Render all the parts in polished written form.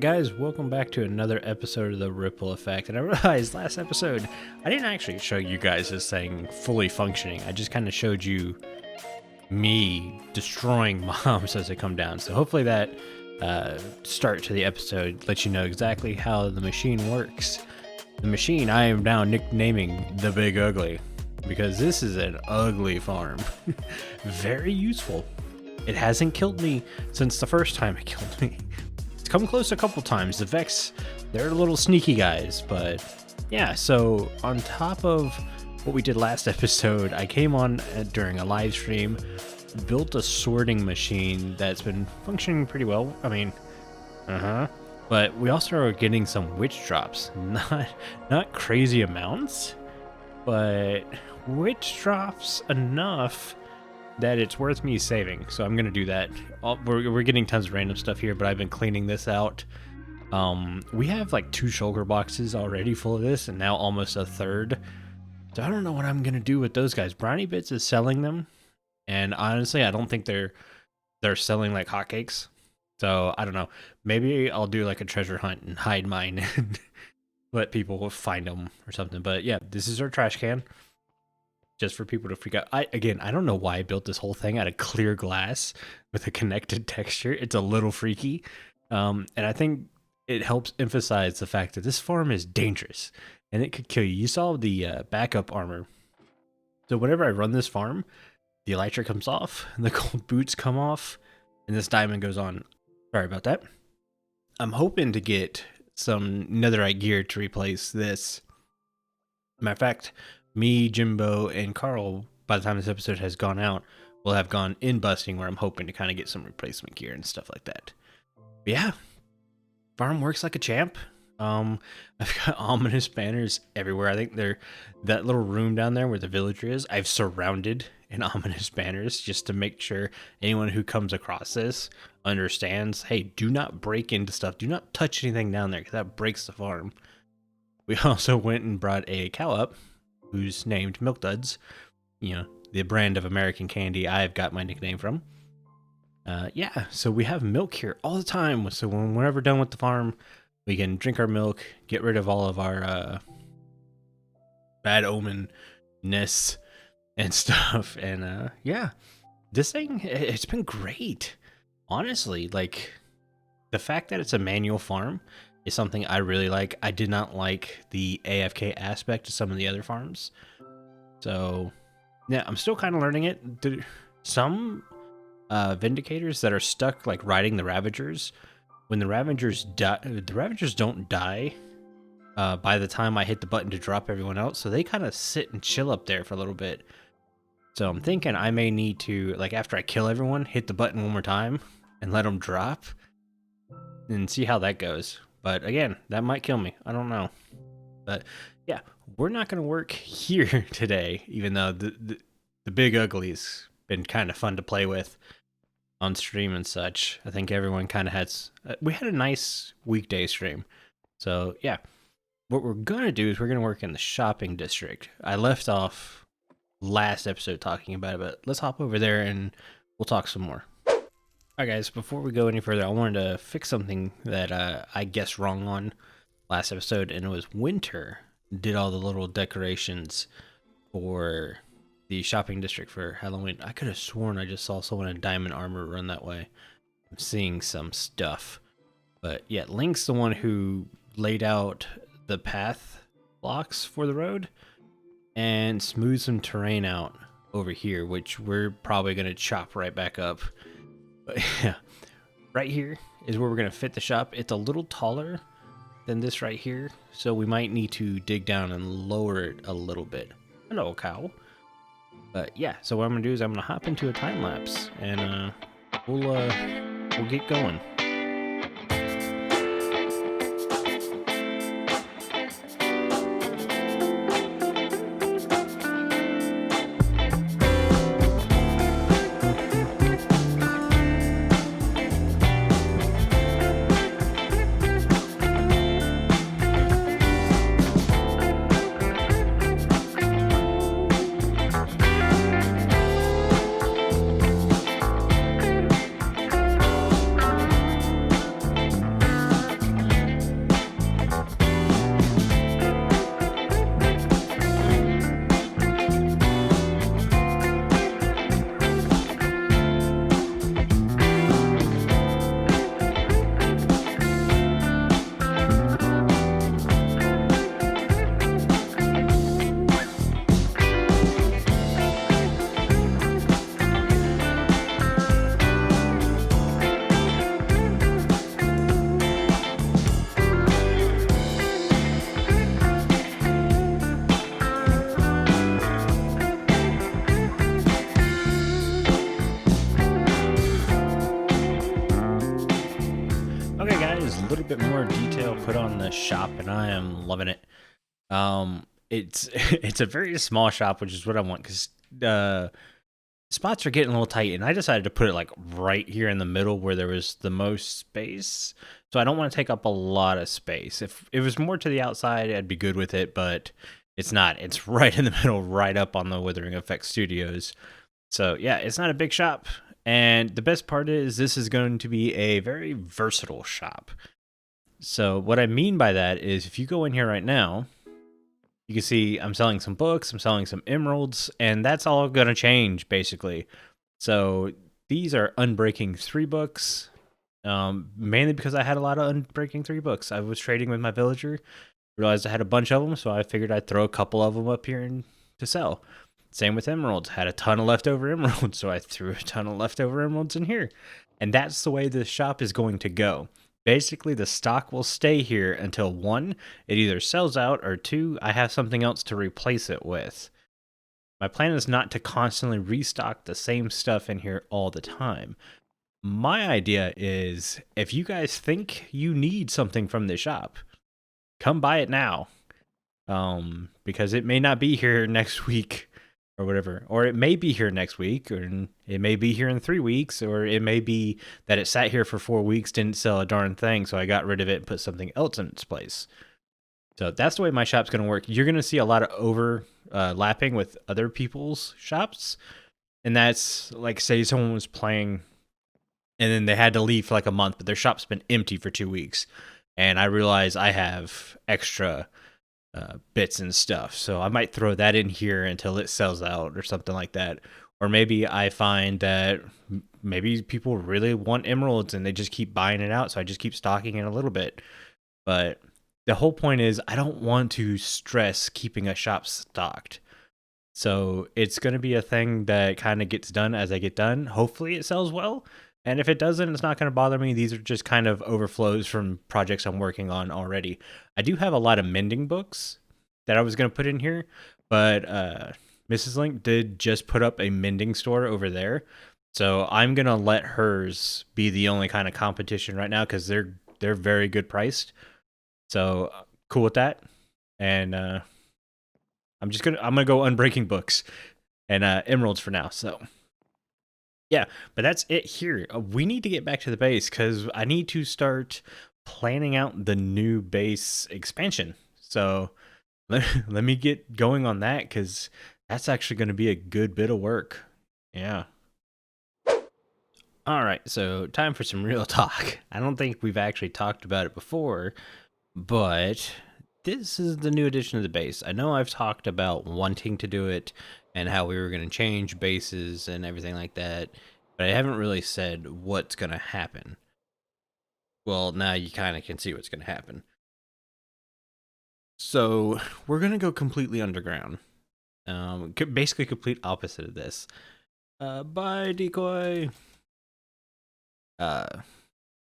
guys, welcome back to another episode of the Ripple Effect. And I realized last episode I didn't actually show you guys this thing fully functioning. I just kind of showed you me destroying mobs as they come down. So hopefully that start to the episode lets you know exactly how the machine works. The machine I am now nicknaming the Big Ugly because this is an ugly farm. Very useful. It hasn't killed me since the first time it killed me. It's come close a couple times. The Vex, they're little sneaky guys, but yeah, so on top of what we did last episode, I came on during a live stream, built a sorting machine that's been functioning pretty well. I mean, but we also are getting some witch drops. Not crazy amounts, but witch drops enough that it's worth me saving. So I'm gonna do that. We're getting tons of random stuff here, but I've been cleaning this out. We have like 2 shulker boxes already full of this, and now almost a third. So I don't know what I'm gonna do with those guys. Brownie Bits is selling them, and honestly, I don't think they're selling like hotcakes. So I don't know. Maybe I'll do like a treasure hunt and hide mine and let people find them or something. But yeah, this is our trash can. Just for people to freak out. I don't know why I built this whole thing out of clear glass with a connected texture. It's a little freaky. And I think it helps emphasize the fact that this farm is dangerous and it could kill you. You saw the backup armor. So whenever I run this farm, the elytra comes off, and the gold boots come off, and this diamond goes on. Sorry about that. I'm hoping to get some netherite gear to replace this. Matter of fact, me, Jimbo, and Carl, by the time this episode has gone out, will have gone in busting, where I'm hoping to kind of get some replacement gear and stuff like that. But yeah, farm works like a champ. I've got ominous banners everywhere. I think that little room down there where the villager is, I've surrounded in ominous banners just to make sure anyone who comes across this understands, hey, do not break into stuff. Do not touch anything down there because that breaks the farm. We also went and brought a cow up who's named Milk Duds, you know, the brand of American candy I've got my nickname from. Yeah, so we have milk here all the time. So when we're ever done with the farm, we can drink our milk, get rid of all of our bad omen-ness and stuff. And yeah, this thing, it's been great. Honestly, like, the fact that it's a manual farm is something I really like. I did not like the AFK aspect of some of the other farms. So, yeah, I'm still kind of learning it. Some Vindicators that are stuck, like, riding the Ravagers, when the Ravagers die, the Ravagers don't die by the time I hit the button to drop everyone else, so they kind of sit and chill up there for a little bit. So I'm thinking I may need to, like, after I kill everyone, hit the button one more time and let them drop and see how that goes. But again, that might kill me. I don't know. But yeah, we're not going to work here today, even though the Big Ugly's been kind of fun to play with on stream and such. I think everyone kind of has... we had a nice weekday stream. So yeah, what we're going to do is we're going to work in the shopping district. I left off last episode talking about it, but let's hop over there and we'll talk some more. Alright guys, before we go any further, I wanted to fix something that I guessed wrong on last episode, and it was Winter did all the little decorations for the shopping district for Halloween. I could have sworn I just saw someone in diamond armor run that way. I'm seeing some stuff. But yeah, Link's the one who laid out the path blocks for the road and smoothed some terrain out over here, which we're probably going to chop right back up. But yeah, right here is where we're going to fit the shop. It's a little taller than this right here, so we might need to dig down and lower it a little bit. Hello, cow. But yeah, so what I'm going to do is I'm going to hop into a time lapse and we'll get going. little bit more detail put on the shop, and I am loving it. It's it's a very small shop, which is what I want, because spots are getting a little tight, and I decided to put it like right here in the middle where there was the most space. So I don't want to take up a lot of space. If it was more to the outside, I'd be good with it, but it's not. It's right in the middle, right up on the Withering Effects Studios. So yeah, it's not a big shop. And the best part is this is going to be a very versatile shop. So what I mean by that is if you go in here right now, you can see I'm selling some books, I'm selling some emeralds, and that's all going to change basically. So these are Unbreaking 3 books, mainly because I had a lot of Unbreaking 3 books. I was trading with my villager, realized I had a bunch of them, so I figured I'd throw a couple of them up here to sell. Same with emeralds. Had a ton of leftover emeralds, so I threw a ton of leftover emeralds in here. And that's the way this shop is going to go. Basically, the stock will stay here until 1, it either sells out, or 2, I have something else to replace it with. My plan is not to constantly restock the same stuff in here all the time. My idea is, if you guys think you need something from the shop, come buy it now. Because it may not be here next week or whatever, or it may be here next week, or it may be here in 3 weeks, or it may be that it sat here for 4 weeks, didn't sell a darn thing, so I got rid of it and put something else in its place. So that's the way my shop's going to work. You're going to see a lot of overlapping with other people's shops, and that's like, say someone was playing and then they had to leave for like a month, but their shop's been empty for 2 weeks, and I realize I have extra bits and stuff, so I might throw that in here until it sells out or something like that. Or maybe I find that maybe people really want emeralds and they just keep buying it out, so I just keep stocking it a little bit. But the whole point is I don't want to stress keeping a shop stocked, so it's going to be a thing that kind of gets done as I get done. Hopefully it sells well, and if it doesn't, it's not going to bother me. These are just kind of overflows from projects I'm working on already. I do have a lot of mending books that I was going to put in here, but Mrs. Link did just put up a mending store over there. So I'm going to let hers be the only kind of competition right now, because they're very good priced. So cool with that. And I'm going to go Unbreaking books and emeralds for now. So yeah, but that's it here. We need to get back to the base, because I need to start planning out the new base expansion. So let me get going on that, because that's actually going to be a good bit of work. Yeah. All right, so time for some real talk. I don't think we've actually talked about it before, but this is the new addition to the base. I know I've talked about wanting to do it and how we were going to change bases and everything like that, but I haven't really said what's going to happen. Well, now you kind of can see what's going to happen. So we're going to go completely underground. Basically complete opposite of this. Bye, decoy.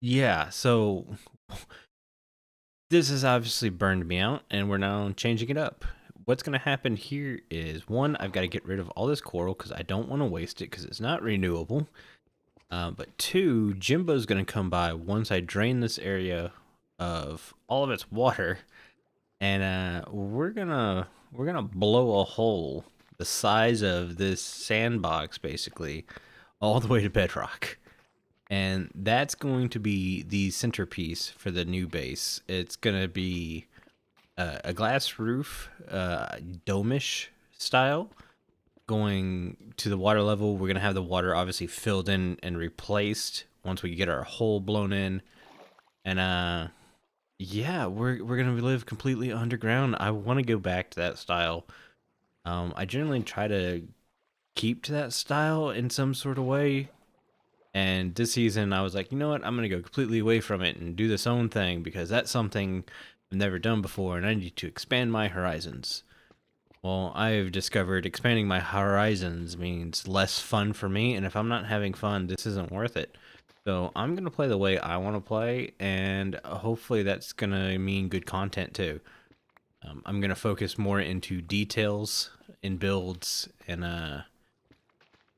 Yeah, so this has obviously burned me out, and we're now changing it up. What's going to happen here is, 1, I've got to get rid of all this coral because I don't want to waste it because it's not renewable. But 2, Jimbo's going to come by once I drain this area of all of its water, and we're gonna blow a hole the size of this sandbox, basically, all the way to bedrock. And that's going to be the centerpiece for the new base. It's going to be a glass roof, dome-ish style, going to the water level. We're going to have the water obviously filled in and replaced once we get our hole blown in. And yeah, we're going to live completely underground. I want to go back to that style. I generally try to keep to that style in some sort of way. And this season, I was like, you know what? I'm going to go completely away from it and do this own thing, because that's something I've never done before, and I need to expand my horizons. Well, I've discovered expanding my horizons means less fun for me, and if I'm not having fun, this isn't worth it. So I'm going to play the way I want to play, and hopefully that's going to mean good content too. I'm going to focus more into details in builds and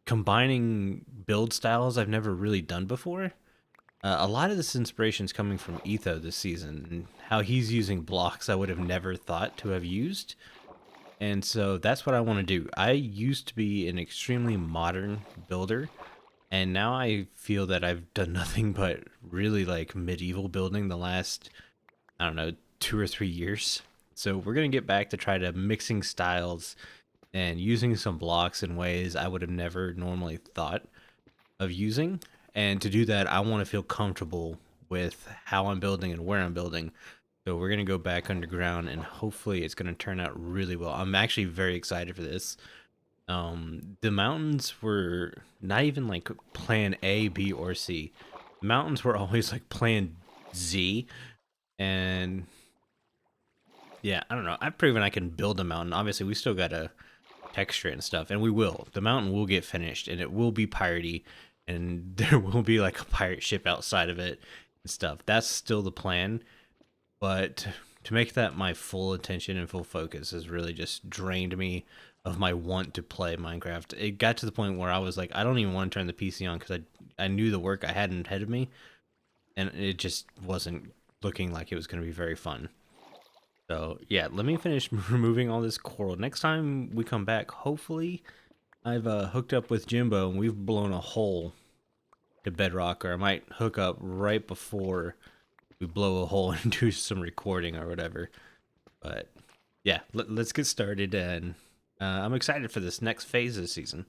combining build styles I've never really done before. A lot of this inspiration is coming from Etho this season, and how he's using blocks I would have never thought to have used. And so that's what I want to do. I used to be an extremely modern builder, and now I feel that I've done nothing but really like medieval building the last, I don't know, 2 or 3 years. So we're going to get back to try to mixing styles and using some blocks in ways I would have never normally thought of using. And to do that, I want to feel comfortable with how I'm building and where I'm building. So we're going to go back underground, and hopefully it's going to turn out really well. I'm actually very excited for this. The mountains were not even like plan A, B, or C. The mountains were always like plan Z. And yeah, I don't know. I've proven I can build a mountain. Obviously, we still got to texture it and stuff, and we will. The mountain will get finished, and it will be piratey, and there will be like a pirate ship outside of it and stuff. That's still the plan, but to make that my full attention and full focus has really just drained me of my want to play Minecraft. It got to the point where I was like, I don't even want to turn the PC on because I knew the work I had ahead of me, and it just wasn't looking like it was going to be very fun. So yeah, let me finish removing all this coral. Next time we come back, hopefully I've hooked up with Jimbo and we've blown a hole to bedrock, or I might hook up right before we blow a hole and do some recording or whatever. But yeah, let's get started, and I'm excited for this next phase of the season.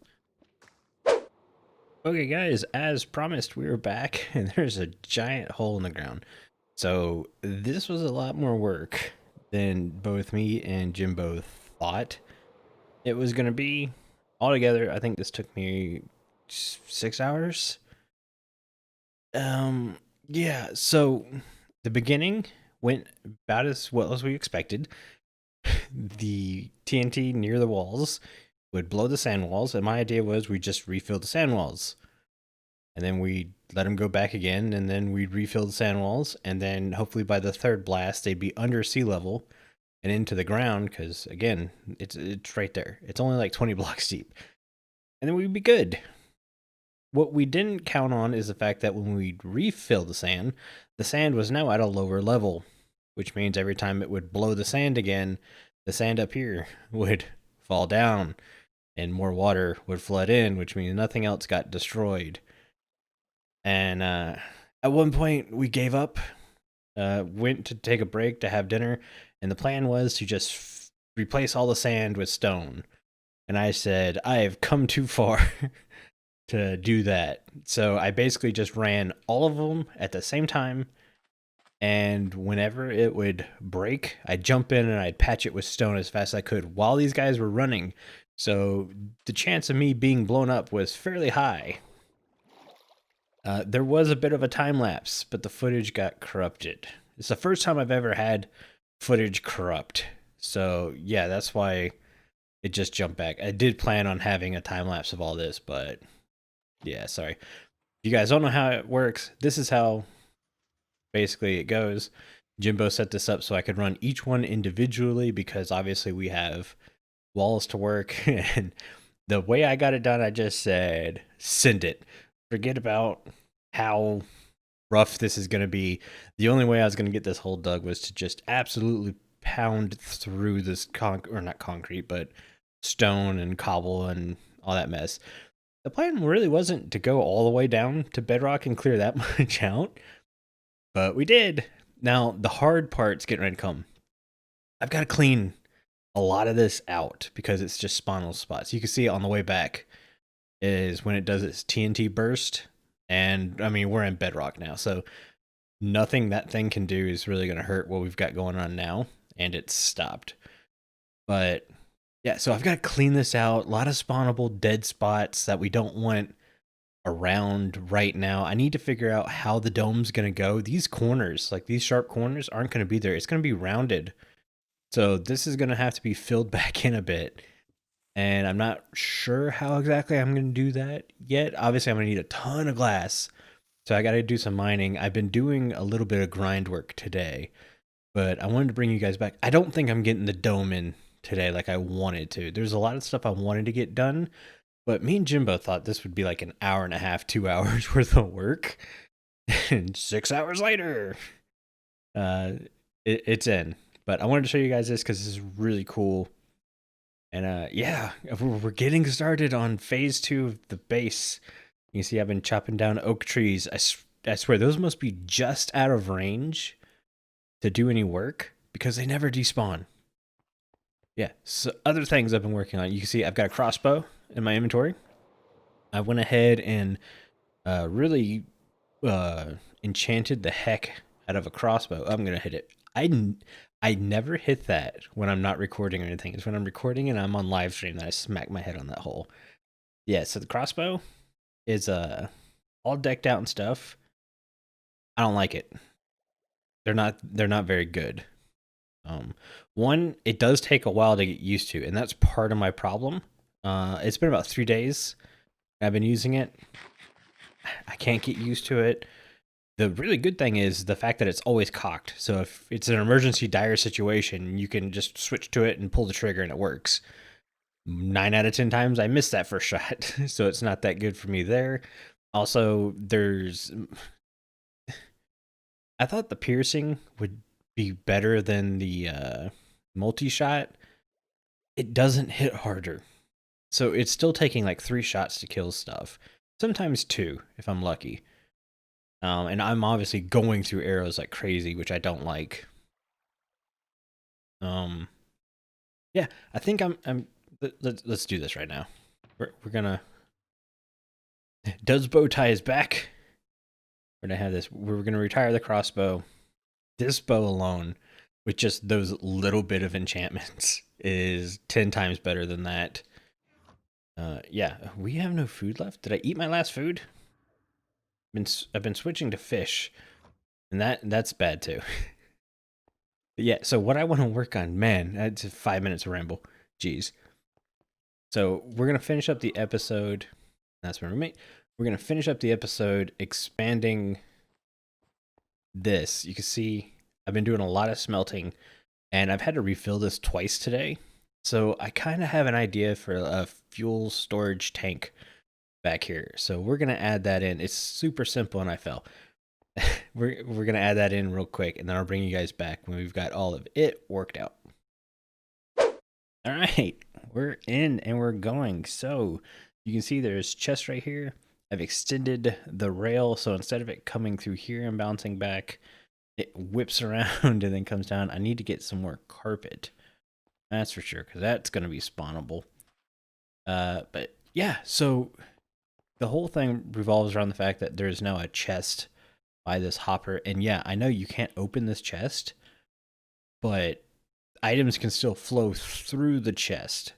Okay guys, as promised, we are back and there's a giant hole in the ground. So this was a lot more work than both me and Jimbo thought it was going to be. Altogether, I think this took me 6 hours. Yeah, so the beginning went about as well as we expected. The TNT near the walls would blow the sand walls, and my idea was we just refill the sand walls. And then we'd let them go back again, and then we'd refill the sand walls, and then hopefully by the third blast, they'd be under sea level and into the ground, because again, it's right there. It's only like 20 blocks deep. And then we'd be good. What we didn't count on is the fact that when we refill the sand was now at a lower level, which means every time it would blow the sand again, the sand up here would fall down and more water would flood in, which means nothing else got destroyed. And at one point we gave up, went to take a break to have dinner, and the plan was to just replace all the sand with stone. And I said, I have come too far to do that. So I basically just ran all of them at the same time, and whenever it would break, I'd jump in and I'd patch it with stone as fast as I could while these guys were running. So the chance of me being blown up was fairly high. There was a bit of a time lapse, but the footage got corrupted. It's the first time I've ever had footage corrupt. So yeah, that's why it just jumped back. I did plan on having a time lapse of all this, but yeah, sorry. If you guys don't know how it works, this is how basically it goes. Jimbo set this up so I could run each one individually, because obviously we have walls to work. And the way I got it done, I just said, send it. Forget about how rough this is going to be. The only way I was going to get this hole dug was to just absolutely pound through this not concrete, but stone and cobble and all that mess. The plan really wasn't to go all the way down to bedrock and clear that much out, but we did. Now, the hard part's getting ready to come. I've got to clean a lot of this out because it's just spawnal spots. You can see it on the way back is when it does its TNT burst. And I mean, we're in bedrock now, so nothing that thing can do is really going to hurt what we've got going on now. And it's stopped. But yeah, so I've got to clean this out. A lot of spawnable dead spots that we don't want around right now. I need to figure out how the dome's going to go. These corners, like these sharp corners, aren't going to be there. It's going to be rounded. So this is going to have to be filled back in a bit. And I'm not sure how exactly I'm going to do that yet. Obviously, I'm going to need a ton of glass. So I got to do some mining. I've been doing a little bit of grind work today, but I wanted to bring you guys back. I don't think I'm getting the dome in today like I wanted to. There's a lot of stuff I wanted to get done, but me and Jimbo thought this would be like an hour and a half, 2 hours worth of work. And 6 hours later, uh, it's in. But I wanted to show you guys this because this is really cool. And yeah, we're getting started on phase 2 of the base. You can see I've been chopping down oak trees. I swear, those must be just out of range to do any work because they never despawn. Yeah, so other things I've been working on. You can see I've got a crossbow in my inventory. I went ahead and really enchanted the heck out of a crossbow. I'm gonna hit it. I never hit that when I'm not recording or anything. It's when I'm recording and I'm on live stream that I smack my head on that hole. Yeah, so the crossbow is all decked out and stuff. I don't like it. They're not very good. One, it does take a while to get used to, and that's part of my problem. It's been about 3 days I've been using it. I can't get used to it. The really good thing is the fact that it's always cocked. So if it's an emergency dire situation, you can just switch to it and pull the trigger and it works. 9 out of 10 times I miss that first shot, so it's not that good for me there. Also, I thought the piercing would be better than the multi-shot. It doesn't hit harder. So it's still taking like 3 shots to kill stuff. Sometimes 2 if I'm lucky. And I'm obviously going through arrows like crazy, which I don't like. Yeah, I think let's do this right now. We're gonna Dud's bow tie is back. We're gonna have this. We're gonna retire the crossbow. This bow alone, with just those little bit of enchantments, is 10 times better than that. Yeah, we have no food left. Did I eat my last food? I've been switching to fish, and that's bad too. But yeah, so what I want to work on, man, that's 5 minutes of ramble. Jeez. So we're gonna finish up the episode. That's my roommate. We're gonna finish up the episode expanding this. You can see I've been doing a lot of smelting, and I've had to refill this twice today. So I kind of have an idea for a fuel storage tank back here. So we're gonna add that in. It's super simple, and I fell. we're gonna add that in real quick, and then I'll bring you guys back when we've got all of it worked out. All right, we're in and we're going. So you can see there's chest right here. I've extended the rail, so instead of it coming through here and bouncing back, it whips around and then comes down. I need to get some more carpet. That's for sure, because that's going to be spawnable. But yeah, so the whole thing revolves around the fact that there's now a chest by this hopper. And yeah, I know you can't open this chest, but items can still flow through the chest.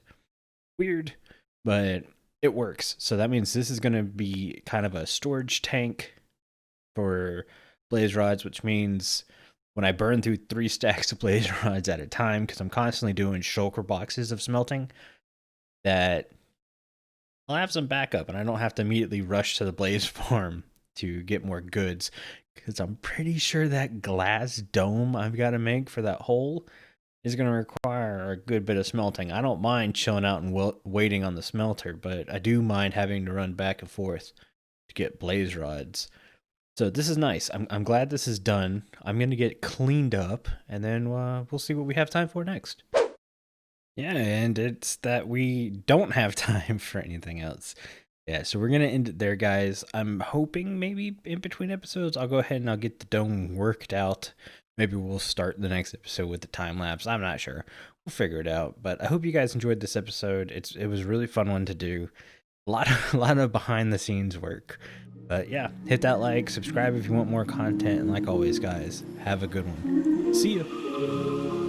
Weird, but it works. So that means this is going to be kind of a storage tank for blaze rods, which means when I burn through 3 stacks of blaze rods at a time, because I'm constantly doing shulker boxes of smelting, that I'll have some backup and I don't have to immediately rush to the blaze farm to get more goods, because I'm pretty sure that glass dome I've got to make for that hole is going to require a good bit of smelting. I don't mind chilling out and waiting on the smelter, but I do mind having to run back and forth to get blaze rods. So this is nice. I'm glad this is done. I'm going to get cleaned up, and then we'll see what we have time for next. Yeah, and it's that we don't have time for anything else. Yeah, so we're going to end it there, guys. I'm hoping maybe in between episodes, I'll go ahead and I'll get the dome worked out. Maybe we'll start the next episode with the time lapse. I'm not sure. We'll figure it out. But I hope you guys enjoyed this episode. It was a really fun one to do. A lot of behind the scenes work. But yeah, hit that like, subscribe if you want more content, and like always, guys, have a good one. See ya.